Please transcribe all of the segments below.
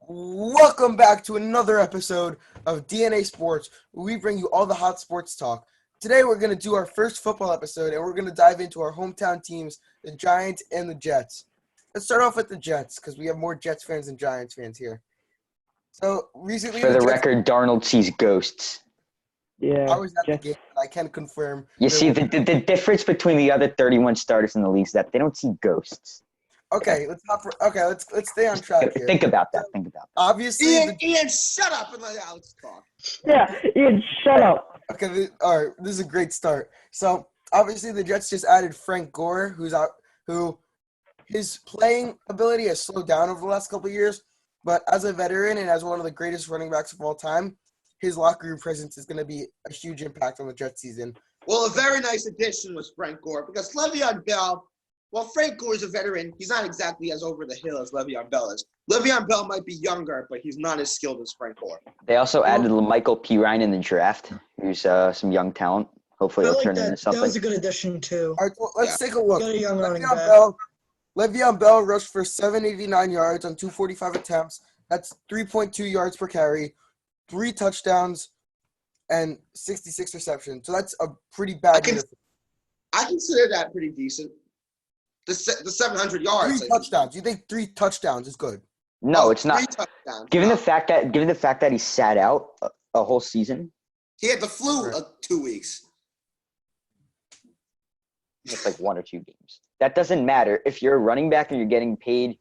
Welcome back to another episode of DNA Sports, where we bring you all the hot sports talk. Today we're going to do our first football episode, and we're going to dive into our hometown teams, the Giants and the Jets. Let's start off with the Jets, because we have more Jets fans than Giants fans here. So, recently For the Jets, record, Darnold sees ghosts. Yeah, I was at the Jets. game, and I can confirm. You see, the difference between the other 31 starters in the league is that they don't see ghosts. Okay, let's stay on track here. Think about that. Think about that. Obviously, Ian, shut up and let Alex talk. Yeah, Ian, shut up. all right, this is a great start. So, obviously, the Jets just added Frank Gore, who his playing ability has slowed down over the last couple of years, but as a veteran and as one of the greatest running backs of all time, his locker room presence is going to be a huge impact on the Jets season. Well, a very nice addition was Frank Gore because Le'Veon Bell, while Frank Gore is a veteran, he's not exactly as over the hill as Le'Veon Bell is. Le'Veon Bell might be younger, but he's not as skilled as Frank Gore. They also added Michael P. Ryan in the draft, who's some young talent. Hopefully, he'll turn into something. That was a good addition, too. All right, well, let's take a look. Got a young running back. Le'Veon Bell rushed for 789 yards on 245 attempts. That's 3.2 yards per carry, 3 touchdowns, and 66 receptions. So that's a pretty bad year. I consider that pretty decent. The 700 yards. 3 touchdowns. You think 3 touchdowns is good? No, it's not. 3 touchdowns. Given the fact that he sat out a whole season, He had the flu 2 weeks. it's like 1 or 2 games. That doesn't matter if you're a running back and you're getting paid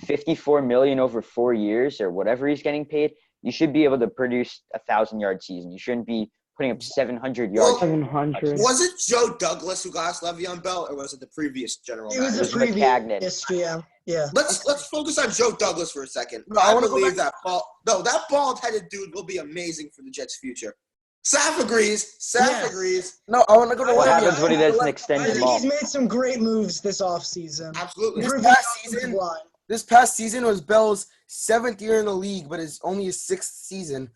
$54 million over 4 years or whatever he's getting paid. You should be able to produce a 1,000-yard season. You shouldn't be putting up 700 yards. 700. Was it Joe Douglas who got us Le'Veon Bell, or was it the previous general It was manager? the McCagnon. previous GM. Yeah. Let's focus on Joe Douglas for a second. No, I I wanna go believe that bald-headed dude will be amazing for the Jets' future. Saf agrees. Yes. Agrees. No, I want to go to What Le'Veon. happens when he doesn't I extend think his ball? he's made some great moves this offseason. Absolutely. This Improving past the offensive season- line. This past season was Bell's 7th year in the league, but it's only his 6th season.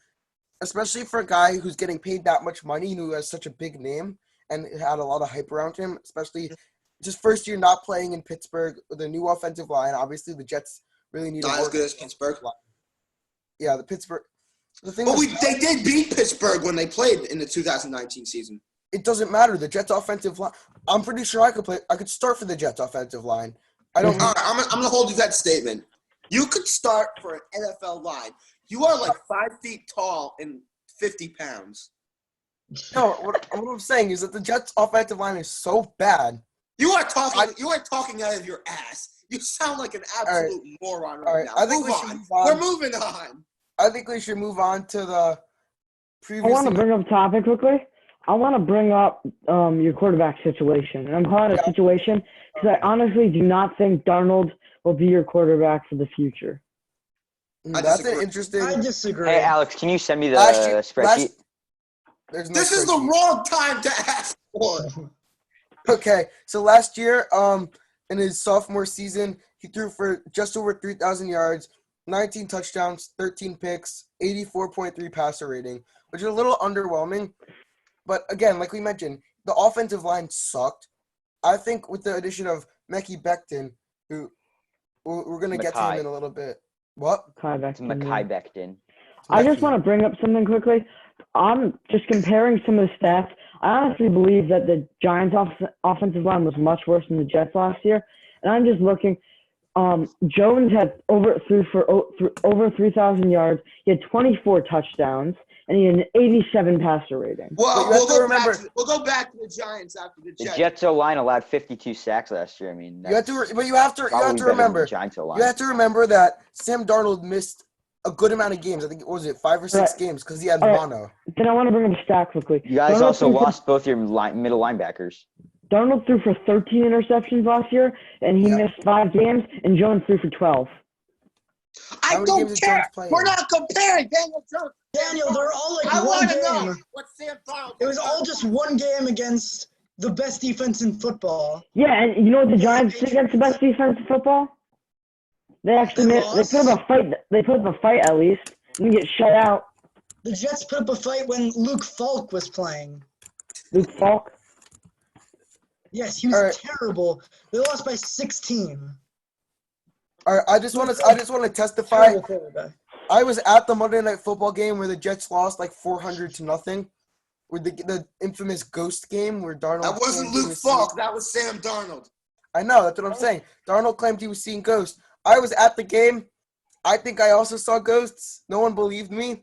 Especially for a guy who's getting paid that much money and who has such a big name and had a lot of hype around him, especially just first year not playing in Pittsburgh with a new offensive line. Obviously, the Jets really need Not to as work good as Pittsburgh. Yeah, the Pittsburgh. The thing But is, they did beat Pittsburgh when they played in the 2019 season. it doesn't matter. The Jets' offensive line. I'm pretty sure I could start for the Jets' offensive line. I don't. All right, I'm going to hold you to that statement. You could start for an NFL line. You are like 5 feet tall and 50 pounds. No, what I'm saying is that the Jets' offensive line is so bad. You are talking out of your ass. You sound like an absolute moron All right right, now. I think Move we should on. move on. We're moving on. I think we should move on to the previous. I want to bring up a topic quickly. I want to bring up your quarterback situation. And I'm calling it a situation because I honestly do not think Darnold will be your quarterback for the future. That's an disagree. interesting. I disagree. Hey, Alex, can you send me the spreadsheet? There's no This is the spreadsheet. wrong time to ask for it. Okay, so last year, in his sophomore season, he threw for just over 3,000 yards, 19 touchdowns, 13 picks, 84.3 passer rating, which is a little underwhelming. But again, like we mentioned, the offensive line sucked. I think with the addition of Mekhi Becton, who we're going to get to him Mekhi. in a little bit. What? It's Mekhi Becton. I just Mekhi. want to bring up something quickly. I'm just comparing some of the stats. I honestly believe that the Giants' offensive line was much worse than the Jets last year. And I'm just looking. Jones had over 3,000 yards. He had 24 touchdowns, and he had an 87 passer rating. Well, But you have to remember- we'll go back to the Giants after the The Jets. Jets O-line allowed 52 sacks last year. I mean, You have that's to, but you have to probably better than remember. the Giants O-line. You have to remember that Sam Darnold missed a good amount of games. I think, what was it 5 or 6 Right. games because he had All right. mono. Then I want to bring up a stat quickly. You guys Darnold also threw for- lost both your middle linebackers. Darnold threw for 13 interceptions last year, and he missed 5 games, and Jones threw for 12. How I many don't games did care. Jones play We're in? not comparing Daniel Jones. Daniel, they're all like I one want to know game. what Sam Darnold. It was all just one game against the best defense in football. Yeah, and you know what the Giants did against the best defense in football? They actually They they put up a fight. They put up a fight at least. You get shut out. The Jets put up a fight when Luke Falk was playing. Luke Falk. Yes, he was All right. terrible. They lost by 16. All right, I just want to testify. Terrible quarterback. I was at the Monday Night Football game where the Jets lost like 400-0. With the infamous ghost game where Darnold. That wasn't claimed he Luke was seeing- Falk. That was Sam Darnold. I know, that's what I'm saying. Darnold claimed he was seeing ghosts. I was at the game. I think I also saw ghosts. No one believed me.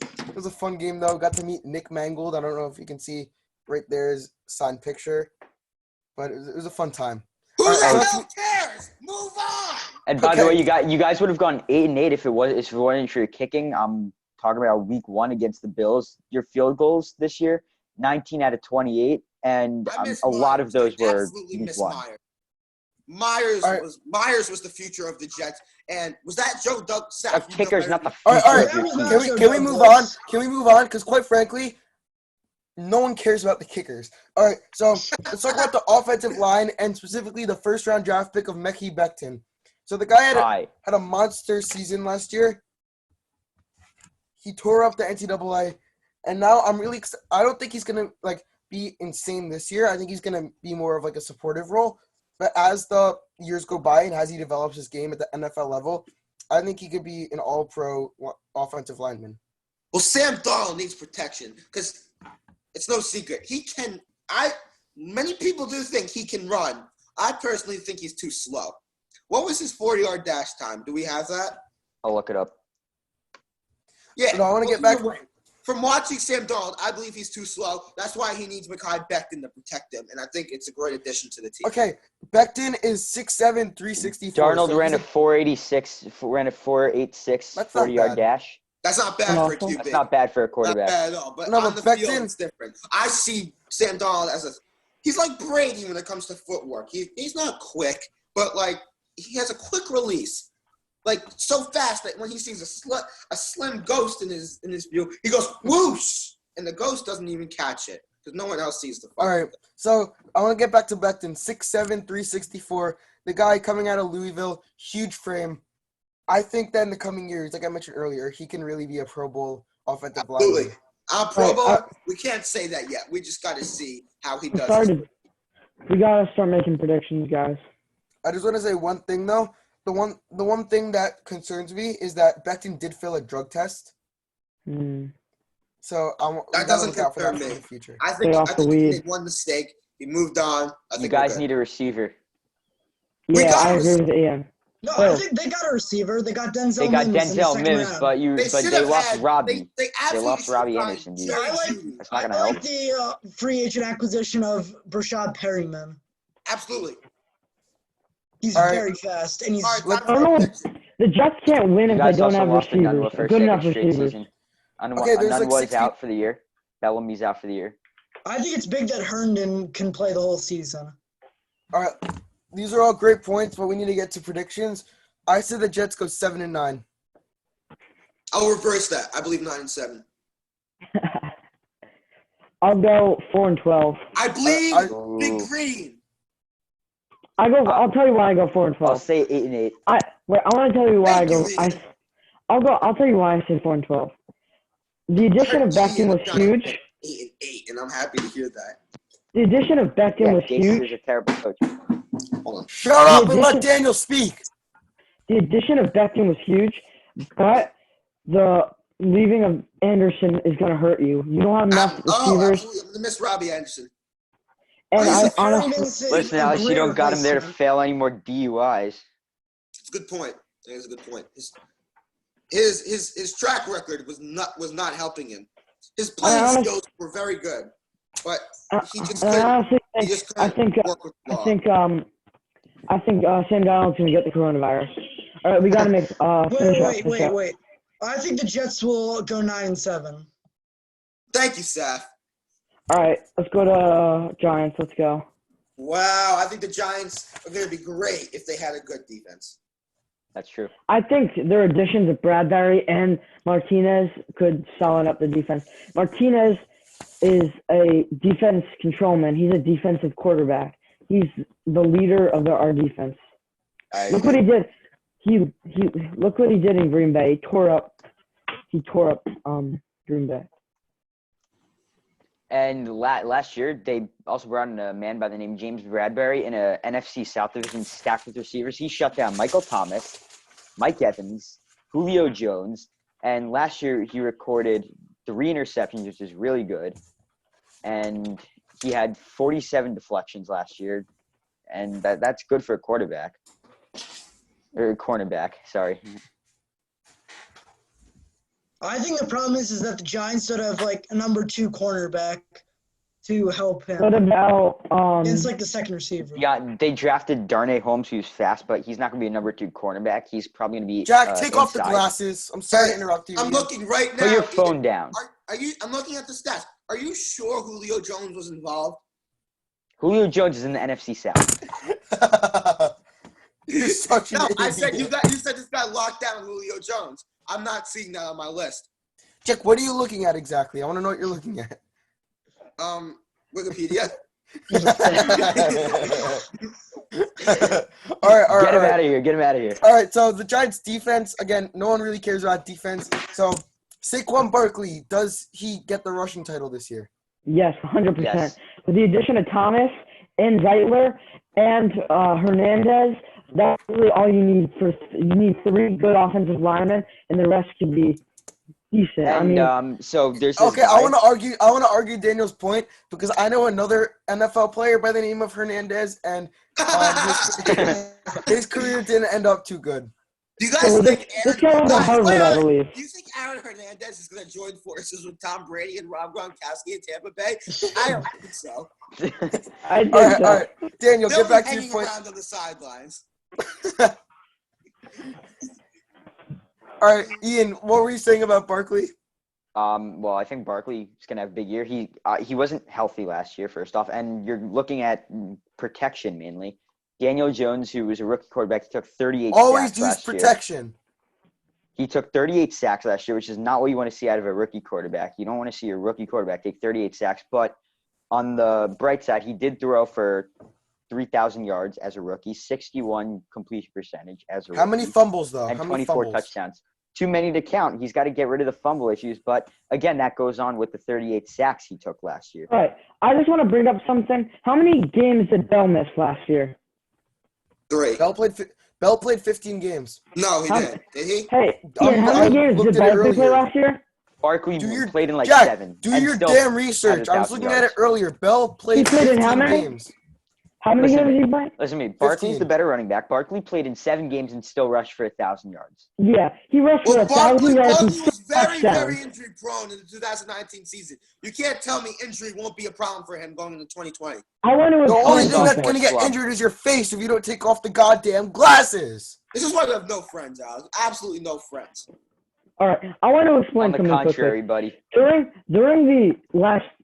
It was a fun game though. Got to meet Nick Mangold. I don't know if you can see right there his signed picture, but it was a fun time. Who All the right, hell cares? Move on. And by the Okay. way, you guys would have gone 8-8 if it wasn't for your kicking. I'm talking about week 1 against the Bills. Your field goals this year, 19 out of 28, and I miss a lot Myers. of those I were absolutely week miss 1. Myers. All right. Myers was the future of the Jets, and was that Joe Doug? A kicker's not the All right, future all right. of your That was team. not Can we Joe can we Doug move was. on? Can we move on? Because quite frankly, no one cares about the kickers. All right, so let's talk about the offensive line and specifically the first-round draft pick of Mekhi Becton. So the guy had a monster season last year. He tore up the NCAA, and now I'm really I don't think he's gonna like be insane this year. I think he's gonna be more of like a supportive role. But as the years go by and as he develops his game at the NFL level, I think he could be an all-pro offensive lineman. Well, Sam Darnold needs protection because it's no secret he can. Many people do think he can run. I personally think he's too slow. What was his 40-yard dash time? Do we have that? I'll look it up. Yeah. No, I want to get back. From watching Sam Darnold, I believe he's too slow. That's why he needs Mekhi Becton to protect him, and I think it's a great addition to the team. Okay, Becton is 6'7", 364. Darnold so ran a he's 4.86 That's not 40-yard bad. dash. That's not bad for a QB. That's not bad for a Not quarterback. bad at all. But No, on but the field, Becton- it's different. I see Sam Darnold as he's like Brady when it comes to footwork. He's not quick, but like he has a quick release. Like so fast that when he sees a slim ghost in his view, he goes whoosh, and the ghost doesn't even catch it because no one else sees the. All right, so I want to get back to Becton, 6'7", 364. The guy coming out of Louisville, huge frame. I think that in the coming years, like I mentioned earlier, he can really be a Pro Bowl offensive Absolutely. lineman. Pro Bowl, Right, we can't say that yet. We just got to see how he does. We gotta start making predictions, guys. I just want to say one thing though. The one thing that concerns me is that Becton did fail a drug test. So That doesn't concern me. for the future. I Stay think off the he weed. made one mistake. He moved on. I think You we're guys good. need a receiver. We Yeah, got I a agree with Ian. No, Oh. I think they got a receiver. They got Denzel. They got Mims in the Denzel second Mims, round. but should they have lost had- Robbie. They absolutely lost Robbie should have Anderson, gotten dude. Jerry I like- Jeudy. That's not I gonna like help. the free agent acquisition of Brashad Perryman. Absolutely. He's All right. very fast, and he's All right, Let's- time for our prediction. The Jets can't win You if they guys don't also have lost to Nunwa receivers. for a Good enough second straight receivers. season. Okay, there's like Nunwa's 60 out for the year. Bellamy's out for the year. I think it's big that Herndon can play the whole season. All right, these are all great points, but we need to get to predictions. I said the Jets go 7-9. I'll reverse that. I believe 9-7. I'll go 4-12. I believe Ooh. Big Green. I'll tell you why I go 4-12. I'll say 8-8. Wait, I want to tell you why Thank I go. you, Ian. I'll tell you why I say 4-12. The addition of Becton was huge. 8-8, and I'm happy to hear that. The addition of Becton Yeah, was Jason huge. is a terrible coach. Hold on. Shut up and let addition- Daniel speak. The addition of Becton was huge, but the leaving of Anderson is going to hurt you. You don't have enough receivers, Absolutely. I'm going to miss Robbie Anderson. and Listen, I honestly, Perryman's Listen, a Alex, you great don't got him there to replacement. fail any more DUIs. It's a good point. It's a good point. His track record was not helping him. His playing honestly- skills were very good, but he just I couldn't. honestly He think, just I couldn't think, work with the I ball. think, Sam Darnold's going to get the coronavirus. All right, we got to make finish up. finish up. Wait. I think the Jets will go 9-7. Thank you, Saf. All right, let's go to Giants. Let's go. Wow, I think the Giants are going to be great if they had a good defense. That's true. I think their additions of Bradbury and Martinez could solid up the defense. Martinez is a defense controlman. He's a defensive quarterback. He's the leader of our defense. Look what he did. He look what he did in Green Bay. He tore up Green Bay. And last year, they also brought in a man by the name James Bradbury in a NFC South Division stacked with receivers. He shut down Michael Thomas, Mike Evans, Julio Jones, and last year he recorded 3 interceptions, which is really good. And he had 47 deflections last year, and that's good for a quarterback. Or cornerback, sorry. I think the problem is that the Giants don't have like a number 2 cornerback to help him. What about It's like the second receiver. Yeah, they drafted Darnay Holmes, who's fast, but he's not going to be a number 2 cornerback. He's probably going to be Jack, take off the inside. glasses. I'm sorry to interrupt you. I'm Ian. looking right now. Put your phone down. Are you? I'm looking at the stats. Are you sure Julio Jones was involved? Julio Jones is in the NFC South. You're such an No, idiot. I said you said this guy locked down Julio Jones. I'm not seeing that on my list. Jack, what are you looking at exactly? I want to know what you're looking at. Wikipedia. all right. Get him out of here. Get him out of here. All right, so the Giants' defense, again, no one really cares about defense. So Saquon Barkley, does he get the rushing title this year? yes, 100%. Yes. With the addition of Thomas and Zeitler and Hernandez, that's really all you need. You need 3 good offensive linemen, and the rest can be decent. And so there's this Okay, guy. I want to argue Daniel's point because I know another NFL player by the name of Hernandez, and his career didn't end up too good. Do you guys So think this guy was a Harvard, I believe. Do you think Aaron Hernandez is going to join forces with Tom Brady and Rob Gronkowski in Tampa Bay? I don't think so. I think All right, so. all right, Daniel, They'll get back be to your hanging point. around on the sidelines. All right, Ian, what were you saying about Barkley? Well, I think Barkley is going to have a big year. He wasn't healthy last year, first off, and you're looking at protection mainly. Daniel Jones, who was a rookie quarterback, took 38 Always sacks use last year. protection. He took 38 sacks last year, which is not what you want to see out of a rookie quarterback. You don't want to see your rookie quarterback take 38 sacks. But on the bright side, he did throw for 3,000 yards as a rookie, 61 completion percentage as a rookie. How many fumbles though? And How many 24 fumbles? touchdowns. Too many to count. He's got to get rid of the fumble issues. But again, that goes on with the 38 sacks he took last year. All right. I just want to bring up something. How many games did Bell miss last year? 3. Bell played 15 games. No, he How- didn't. Did he? Hey, Ian, how I many games looked did at it Barkley play earlier. last year? Barkley Do your- played in like Jack, 7. Do and your still damn had research. I was 1,000 looking at it yards. earlier. Bell played played in how 15 many? games. How many Listen, games did he play? Listen to me. Barkley's 15. the better running back. Barkley played in 7 games and still rushed for 1,000 yards. Yeah, he rushed for Well, 1,000 yards and Barkley was 6 very, touchdowns. very injury prone in the 2019 season. You can't tell me injury won't be a problem for him going into 2020. I want to The only explain thing that's something. going to get Slump. injured is your face if you don't take off the goddamn glasses. This is why we have no friends, Alex. Absolutely no friends. All right, I want to explain On the something contrary, quickly. buddy. During the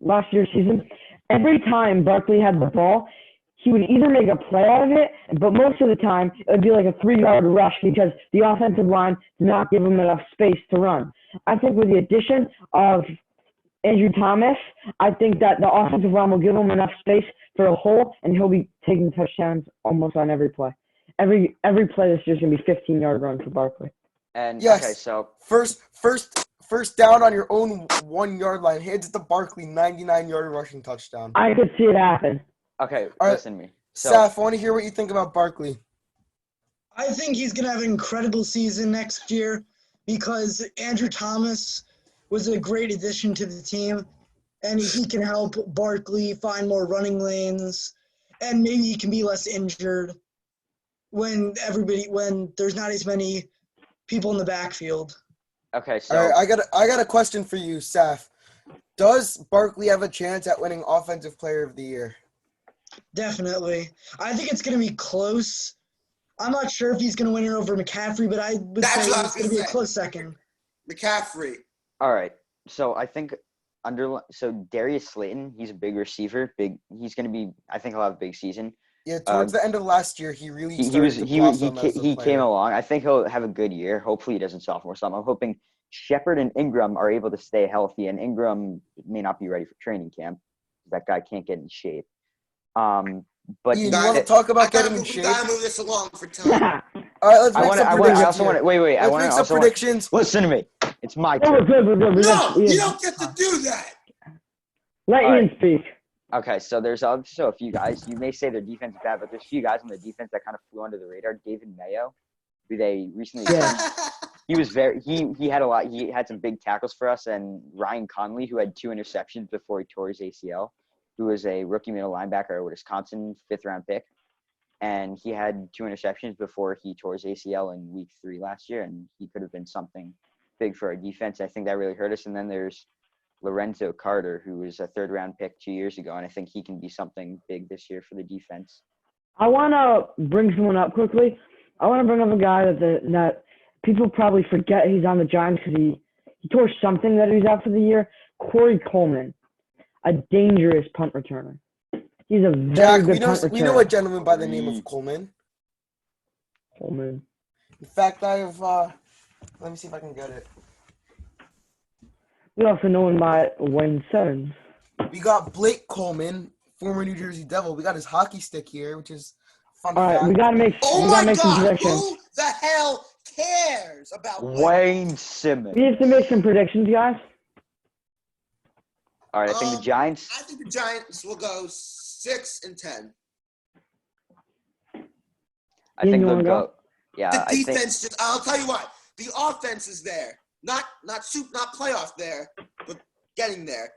last year's season, every time Barkley had the ball, he would either make a play out of it, but most of the time it would be like a 3-yard rush because the offensive line did not give him enough space to run. I think with the addition of Andrew Thomas, I think that the offensive line will give him enough space for a hole, and he'll be taking touchdowns almost on every play. Every play this year is going to be 15-yard run for Barkley. And Yes. okay, so First down on your own 1-yard line. Hands it to Barkley, 99-yard rushing touchdown. I could see it happen. okay, All right. listen to me. So Saf, I want to hear what you think about Barkley. I think he's going to have an incredible season next year because Andrew Thomas was a great addition to the team, and he can help Barkley find more running lanes, and maybe he can be less injured when there's not as many people in the backfield. okay, so All right, I got a question for you, Saf. Does Barkley have a chance at winning Offensive Player of the Year? Definitely. I think it's going to be close. I'm not sure if he's going to win it over McCaffrey, but I would That's say what I was it's going to be gonna a say. close second. McCaffrey. all right. So I think Darius Slayton, he's a big receiver. He's going to be. I think he'll have a big season. Yeah, towards the end of last year, he really He started was to he blossom as a he player. came along. I think he'll have a good year. Hopefully he doesn't sophomore slump. I'm hoping Shepard and Ingram are able to stay healthy, and Ingram may not be ready for training camp. That guy can't get in shape. But Ian, you Guys, want to talk about getting in we shape? gotta move this along for time. All right, let's I make want. some I predictions. also want. here. Wait. I Let's want make to some also. predictions. Listen to me. It's my Oh, we're turn. good. We're good. No, you Ian, don't get to do that. let All Ian right. speak. Okay, so there's also a few guys. You may say their defense is bad, but there's a few guys on the defense that kind of flew under the radar. David Mayo, who they recently Yeah. he was he had a lot. He had some big tackles for us, and Ryan Conley, who had 2 interceptions before he tore his ACL, who was a rookie middle linebacker at Wisconsin, 5th-round pick, and he had 2 interceptions before he tore his ACL in week 3 last year, and he could have been something big for our defense. I think that really hurt us. And then there's Lorenzo Carter, who was a 3rd-round pick 2 years ago, and I think he can be something big this year for the defense. I want to bring someone up quickly. I want to bring up a guy that people probably forget he's on the Giants because he tore something that he's out for the year. Corey Coleman, a dangerous punt returner. He's a very Jack, good punt returner. we know a gentleman by the name of Coleman. Coleman. In fact, I've let me see if I can get it. We also know him by Wayne Simmons. We got Blake Coleman, former New Jersey Devil. We got his hockey stick here, which is fun. All right, we gotta make Oh we my gotta make some God! predictions. Who the hell cares about Wayne Simmons. We have to make some predictions, guys. All right, I think the Giants. I think the Giants will go 6-10. I think you they'll wanna go. go? Yeah, The I think. defense just I'll tell you what, the offense is there. Not playoff there, but getting there.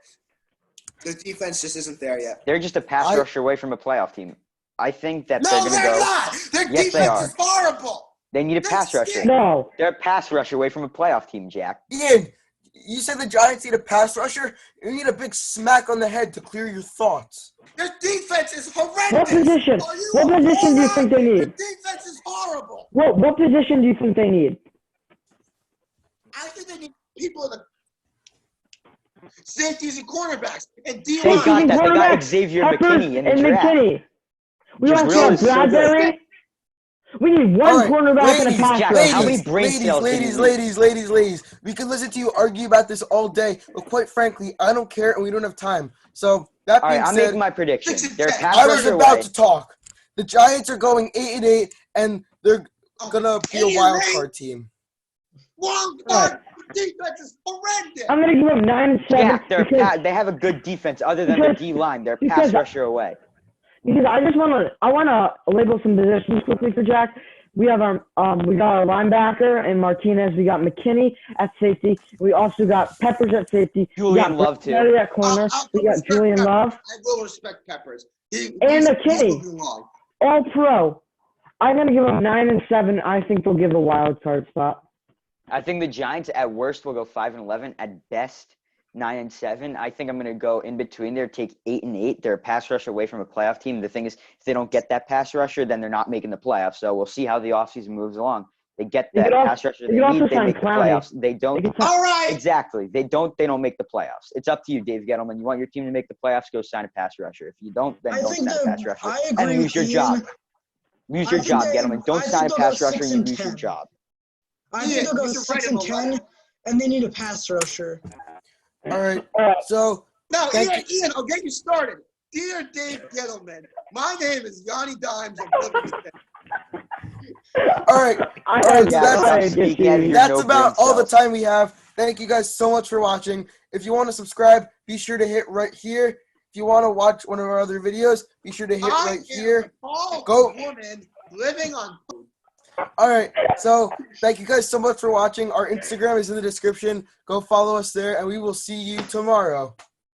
The defense just isn't there yet. They're just a pass rusher away from a playoff team. I think that No, they're going to they're go. not. Their Yes, they defense are. is horrible. They need a They're pass rusher. scared. No. They're a pass rusher away from a playoff team, Jack. Ian, you said the Giants need a pass rusher. You need a big smack on the head to clear your thoughts. Their defense is horrendous. What position? Are you What a position do you moron? think they need? Their defense is horrible. What position do you think they need? I think they need people in the safeties and cornerbacks and They D-line. got that. They got Quarterback, Xavier Peppers McKinney in the and draft. McKinney. We Just want to realized have so good. Bradbury. We need one All right, cornerback and a ladies, pass Jack, rusher. how many brain cells can you ladies. We could listen to you argue about this all day, but quite frankly, I don't care and we don't have time. So that All being right, I'm said, making my prediction. 6-10. They're a pass I was rusher about away. to talk. The Giants are going 8-8, and they're gonna be a 8-8? wild card team. Wild All right. card defense is horrendous. I'm gonna give them 9-7 Jack, because, they have a good defense other than their because- D line. They're a because- pass rusher away. because I wanna label some positions quickly for Jack. We have we got our linebacker and Martinez. We got McKinney at safety. We also got Peppers at safety. Julian we got Love, too. Bradbury at corner. I'll We got respect Julian Peppers. Love. I will respect Peppers. And He's McKinney. moving along. All pro. I'm gonna give them 9-7. I think they'll give a wild card spot. I think the Giants at worst will go 5-11. At best, 9-7. I think I'm going to go in between there, take 8-8. They're a pass rusher away from a playoff team. The thing is, if they don't get that pass rusher, then they're not making the playoffs. So we'll see how the offseason moves along. They get They that could also- pass rusher they they could also need, they sign make the Clowney. playoffs. They don't. They could sign- All right. Exactly. They don't make the playoffs. It's up to you, Dave Gettleman. You want your team to make the playoffs, go sign a pass rusher. If you don't, then I don't think sign a pass rusher. I agree And lose your with job. Ian. Lose I your think job, they- Gettleman. Don't I sign a think they'll pass go rusher and you 6-10. lose your job. I Yeah, think they'll go you should write him a 6-10, letter. and they need a pass rusher. All right. All right. So No, Thank Ian, I'll get you started. Dear Dave Gettleman, my name is Yanni Dimes of Livingston. all right. I All right, so yeah, that's- I Stop get speaking out of you. your That's no about brain all the cells. time we have. Thank you guys so much for watching. If you want to subscribe, be sure to hit right here. If you want to watch one of our other videos, be sure to hit I right am here. a tall Go. woman living on. All right. So thank you guys so much for watching. Our Instagram is in the description. Go follow us there, and we will see you tomorrow.